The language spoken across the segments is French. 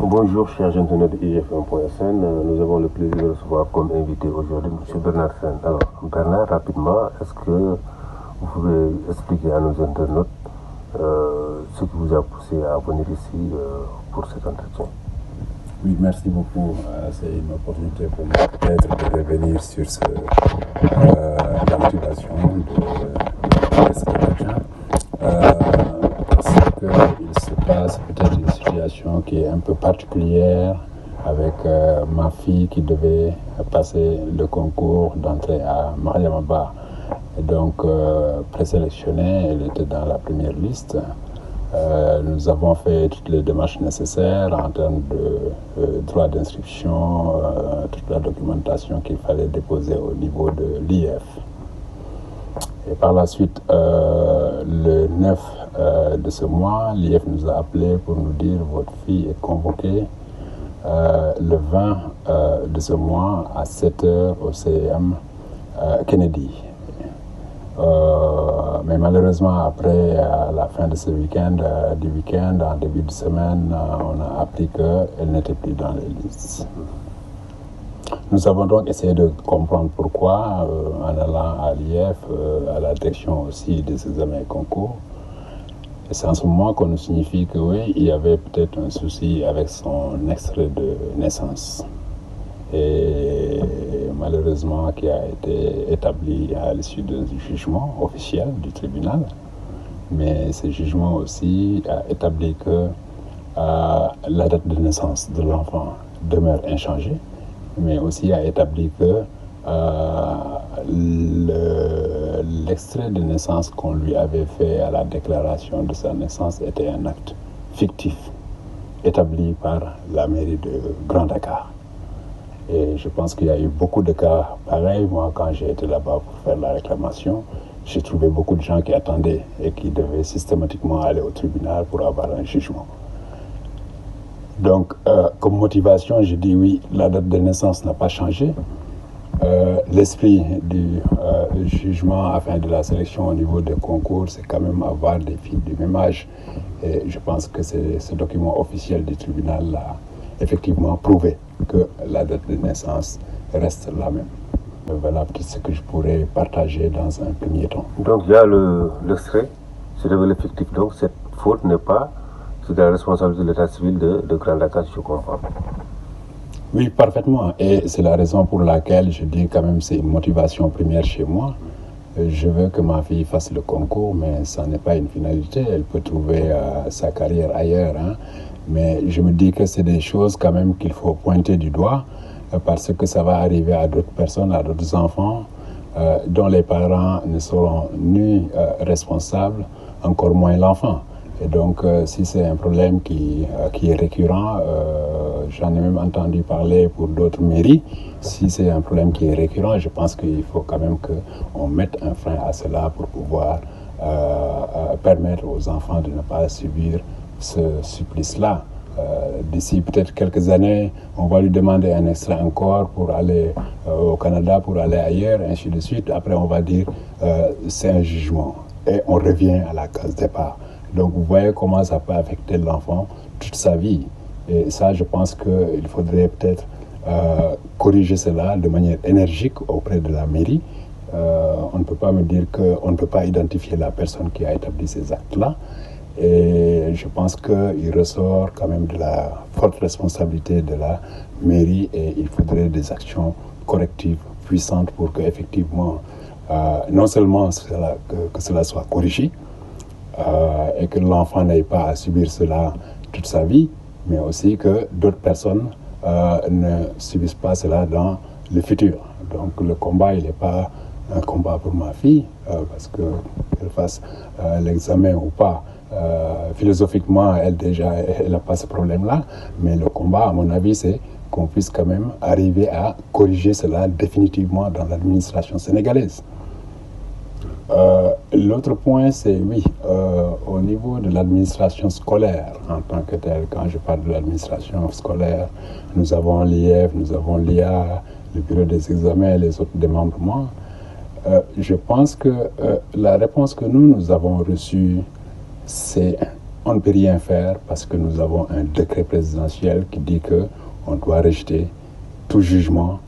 Bonjour, chers internautes de IGF1.sn. Nous avons le plaisir de recevoir comme invité aujourd'hui M. Bernard Sène. Alors, Bernard, rapidement, est-ce que vous pouvez expliquer à nos internautes ce qui vous a poussé à venir ici pour cet entretien? Oui, merci beaucoup. C'est une opportunité pour moi peut-être de revenir sur la motivation de cet entretien. Parce qu'il se passe peut-être une situation qui est un peu particulière avec ma fille qui devait passer le concours d'entrée à Mariamaba. Et donc, présélectionnée, elle était dans la première liste. Nous avons fait toutes les démarches nécessaires en termes de droit d'inscription, toute la documentation qu'il fallait déposer au niveau de l'IF. Et par la suite, le 9 de ce mois, l'IF nous a appelé pour nous dire « Votre fille est convoquée le 20 de ce mois à 7h au CEM Kennedy ». Mais malheureusement, après la fin de ce week-end, en début de semaine, on a appris qu'elle n'était plus dans les listes. Nous avons donc essayé de comprendre pourquoi, en allant à l'IF, à la direction aussi des examens et concours. Et c'est en ce moment qu'on nous signifie que oui, il y avait peut-être un souci avec son extrait de naissance. Et malheureusement qui a été établi à l'issue d'un jugement officiel du tribunal. Mais ce jugement aussi a établi que la date de naissance de l'enfant demeure inchangée, mais aussi a établi que l'extrait de naissance qu'on lui avait fait à la déclaration de sa naissance était un acte fictif, établi par la mairie de Grand Dakar. Et je pense qu'il y a eu beaucoup de cas pareils. Moi, quand j'ai été là-bas pour faire la réclamation, j'ai trouvé beaucoup de gens qui attendaient et qui devaient systématiquement aller au tribunal pour avoir un jugement. Donc, comme motivation, je dis oui, la date de naissance n'a pas changé. L'esprit du jugement, enfin de la sélection au niveau des concours, c'est quand même avoir des filles du même âge. Et je pense que ce document officiel du tribunal l'a effectivement prouvé que la date de naissance reste la même. Voilà peut-être ce que je pourrais partager dans un premier temps. Donc il y a l'extrait, c'est révélé fictif. Donc cette faute n'est pas de la responsabilité de l'état civil de Grand Dakar, je comprends. Oui, parfaitement. Et c'est la raison pour laquelle je dis quand même c'est une motivation première chez moi. Je veux que ma fille fasse le concours, mais ça n'est pas une finalité. Elle peut trouver sa carrière ailleurs. Mais je me dis que c'est des choses quand même qu'il faut pointer du doigt parce que ça va arriver à d'autres personnes, à d'autres enfants dont les parents ne seront ni responsables, encore moins l'enfant. Et donc, si c'est un problème qui est récurrent, j'en ai même entendu parler pour d'autres mairies, si c'est un problème qui est récurrent, je pense qu'il faut quand même qu'on mette un frein à cela pour pouvoir permettre aux enfants de ne pas subir ce supplice-là. D'ici peut-être quelques années, on va lui demander un extra encore pour aller au Canada, pour aller ailleurs, ainsi de suite. Après, on va dire c'est un jugement et on revient à la case départ. Donc, vous voyez comment ça peut affecter l'enfant toute sa vie. Et ça, je pense qu'il faudrait peut-être corriger cela de manière énergique auprès de la mairie. On ne peut pas me dire qu'on ne peut pas identifier la personne qui a établi ces actes-là. Et je pense qu'il ressort quand même de la forte responsabilité de la mairie et il faudrait des actions correctives puissantes pour que effectivement, non seulement que cela soit corrigé et que l'enfant n'ait pas à subir cela toute sa vie, mais aussi que d'autres personnes ne subissent pas cela dans le futur. Donc le combat, il n'est pas un combat pour ma fille, parce qu'elle fasse l'examen ou pas. Philosophiquement, elle n'a pas ce problème-là, mais le combat, à mon avis, c'est qu'on puisse quand même arriver à corriger cela définitivement dans l'administration sénégalaise. L'autre point, c'est oui, au niveau de l'administration scolaire en tant que telle. Quand je parle de l'administration scolaire, nous avons l'IF, nous avons l'IA, le bureau des examens et les autres démembrements. Je pense que la réponse que nous avons reçue, c'est on ne peut rien faire parce que nous avons un décret présidentiel qui dit qu'on doit rejeter tout jugement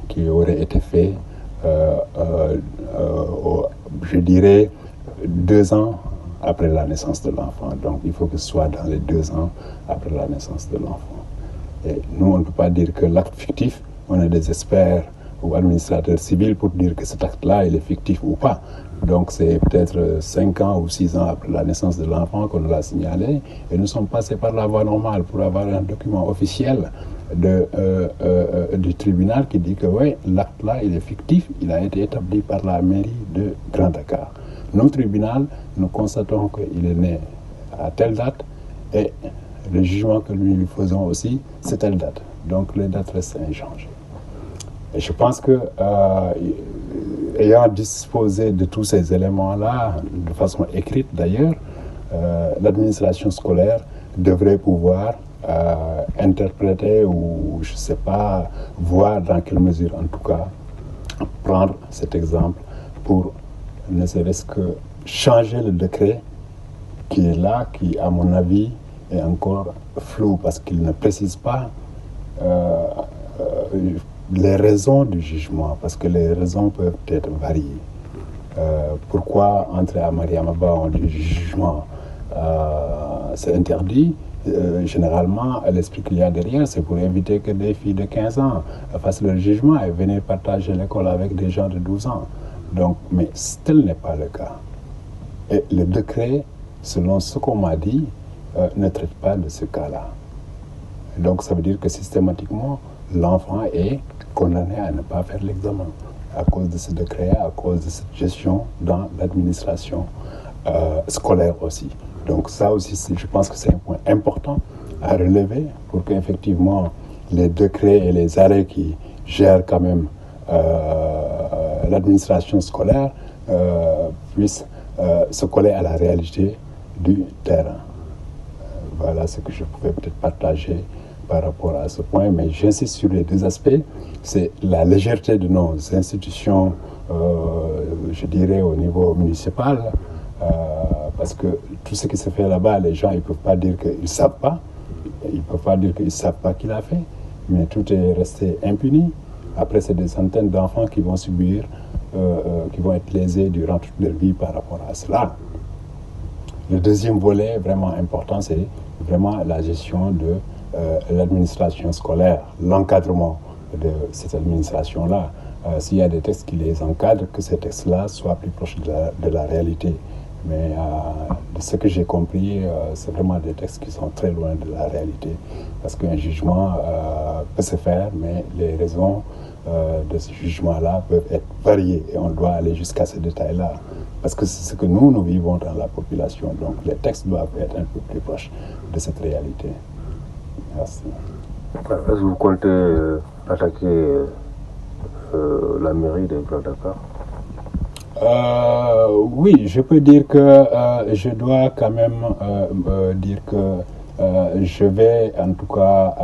qui aurait été fait, je dirais, 2 ans après la naissance de l'enfant. Donc il faut que ce soit dans les 2 ans après la naissance de l'enfant. Et nous, on ne peut pas dire que l'acte fictif, on a des experts ou administrateurs civils pour dire que cet acte-là, il est fictif ou pas. Donc c'est peut-être 5 ans ou 6 ans après la naissance de l'enfant qu'on l'a signalé, et nous sommes passés par la voie normale pour avoir un document officiel du tribunal qui dit que oui, l'acte-là, il est fictif, il a été établi par la mairie de Grand Dakar. Nos tribunaux, nous constatons qu'il est né à telle date, et le jugement que nous lui faisons aussi, c'est telle date. Donc les dates restent inchangées. Et je pense que, ayant disposé de tous ces éléments-là, de façon écrite d'ailleurs, l'administration scolaire devrait pouvoir interpréter ou, je ne sais pas, voir dans quelle mesure, en tout cas, prendre cet exemple pour ne serait-ce que changer le décret qui est là, qui, à mon avis, est encore flou parce qu'il ne précise pas les raisons du jugement, parce que les raisons peuvent être variées. Pourquoi entrer à Mariamaba en dit jugement c'est interdit? Généralement, l'esprit qu'il y a derrière, c'est pour éviter que des filles de 15 ans fassent leur jugement et viennent partager l'école avec des gens de 12 ans. Donc, mais tel n'est pas le cas. Et le décret, selon ce qu'on m'a dit, ne traite pas de ce cas-là. Donc, ça veut dire que systématiquement, l'enfant est condamné à ne pas faire l'examen à cause de ce décret, à cause de cette gestion dans l'administration scolaire aussi. Donc ça aussi, je pense que c'est un point important à relever pour qu'effectivement les décrets et les arrêts qui gèrent quand même l'administration scolaire puissent se coller à la réalité du terrain. Voilà ce que je pouvais peut-être partager par rapport à ce point, mais j'insiste sur les 2 aspects. C'est la légèreté de nos institutions, je dirais au niveau municipal, parce que tout ce qui se fait là-bas, les gens, ils ne peuvent pas dire qu'ils ne savent pas, ils ne peuvent pas dire qu'ils ne savent pas qu'il a fait, mais tout est resté impuni. Après, c'est des centaines d'enfants qui vont subir, qui vont être lésés durant toute leur vie par rapport à cela. Le deuxième volet vraiment important, c'est vraiment la gestion de l'administration scolaire, l'encadrement de cette administration-là. S'il y a des textes qui les encadrent, que ces textes-là soient plus proches de la réalité. Mais de ce que j'ai compris, c'est vraiment des textes qui sont très loin de la réalité. Parce qu'un jugement peut se faire, mais les raisons de ce jugement-là peuvent être variées. Et on doit aller jusqu'à ces détails-là. Parce que c'est ce que nous vivons dans la population. Donc les textes doivent être un peu plus proches de cette réalité. Merci. Est-ce que vous comptez attaquer la mairie de Grand Dakar? Oui, je peux dire que je dois quand même dire que je vais en tout cas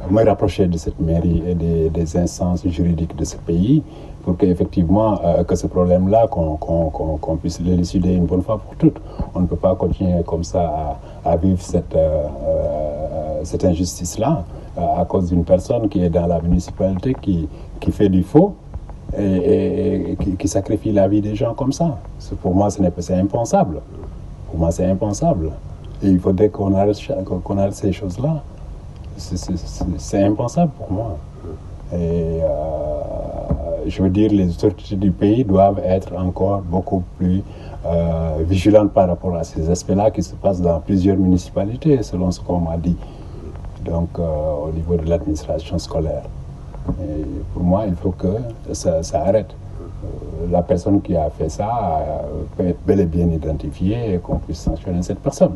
me rapprocher de cette mairie et des instances juridiques de ce pays pour qu'effectivement que ce problème-là, qu'on puisse l'élucider une bonne fois pour toutes. On ne peut pas continuer comme ça à vivre cette injustice-là à cause d'une personne qui est dans la municipalité, qui fait du faux et qui sacrifie la vie des gens comme ça. Pour moi, c'est impensable. Pour moi, c'est impensable. Et il faudrait qu'on arrête ces choses-là. C'est impensable pour moi. Et je veux dire, les autorités du pays doivent être encore beaucoup plus vigilantes par rapport à ces aspects-là qui se passent dans plusieurs municipalités, selon ce qu'on m'a dit. Donc, au niveau de l'administration scolaire. Et pour moi, il faut que ça arrête. La personne qui a fait ça peut être bel et bien identifiée et qu'on puisse sanctionner cette personne.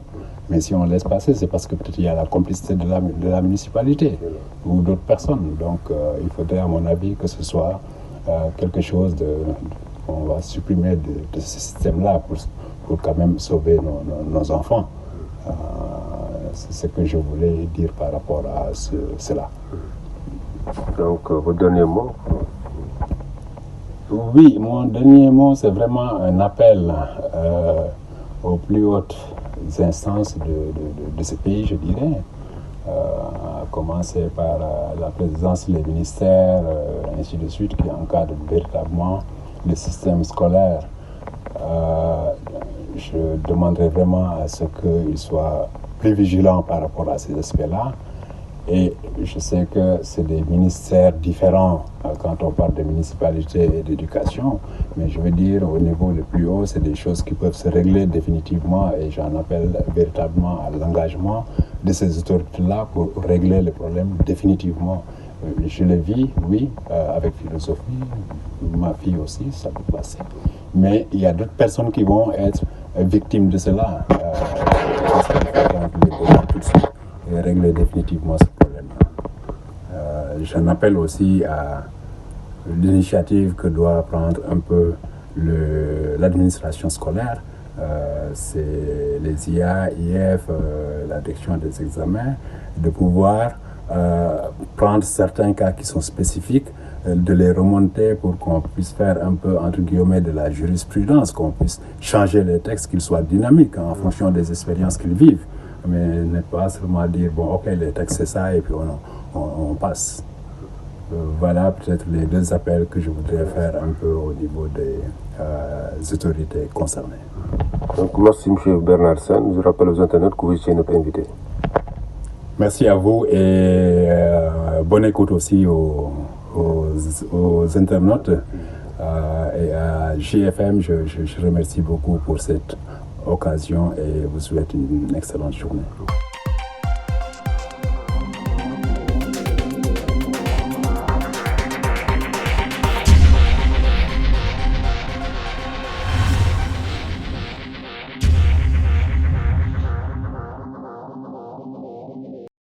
Mais si on laisse passer, c'est parce que peut-être il y a la complicité de la municipalité ou d'autres personnes. Donc il faudrait, à mon avis, que ce soit quelque chose qu'on va supprimer de ce système-là pour quand même sauver nos enfants. C'est ce que je voulais dire par rapport à cela. Donc, votre dernier mot? Oui, mon dernier mot, c'est vraiment un appel aux plus hautes instances de ce pays, je dirais, à commencer par la présidence, les ministères, ainsi de suite, qui encadrent véritablement le système scolaire. Je demanderais vraiment à ce qu'ils soient plus vigilants par rapport à ces aspects-là. Et je sais que c'est des ministères différents quand on parle de municipalité et d'éducation, mais je veux dire au niveau le plus haut, c'est des choses qui peuvent se régler définitivement et j'en appelle véritablement à l'engagement de ces autorités-là pour régler les problèmes définitivement. Je le vis, oui, avec philosophie, ma fille aussi, ça peut passer. Mais il y a d'autres personnes qui vont être victimes de cela. Tout de suite et régler définitivement ce problème-là. J'en appelle aussi à l'initiative que doit prendre un peu l'administration scolaire. C'est les IA, IF, la direction des examens, de pouvoir prendre certains cas qui sont spécifiques, de les remonter pour qu'on puisse faire un peu, entre guillemets, de la jurisprudence, qu'on puisse changer les textes, qu'ils soient dynamiques en fonction des expériences qu'ils vivent. Mais ne pas seulement dire, bon, ok, les textes c'est ça, et puis on passe. Voilà peut-être les deux appels que je voudrais faire un peu au niveau des autorités concernées. Donc, merci M. Bernard Sène. Je rappelle aux internautes que vous étiez notre invité. Merci à vous et bonne écoute aussi aux internautes. Et à JFM, je remercie beaucoup pour cette occasion et vous souhaite une excellente journée.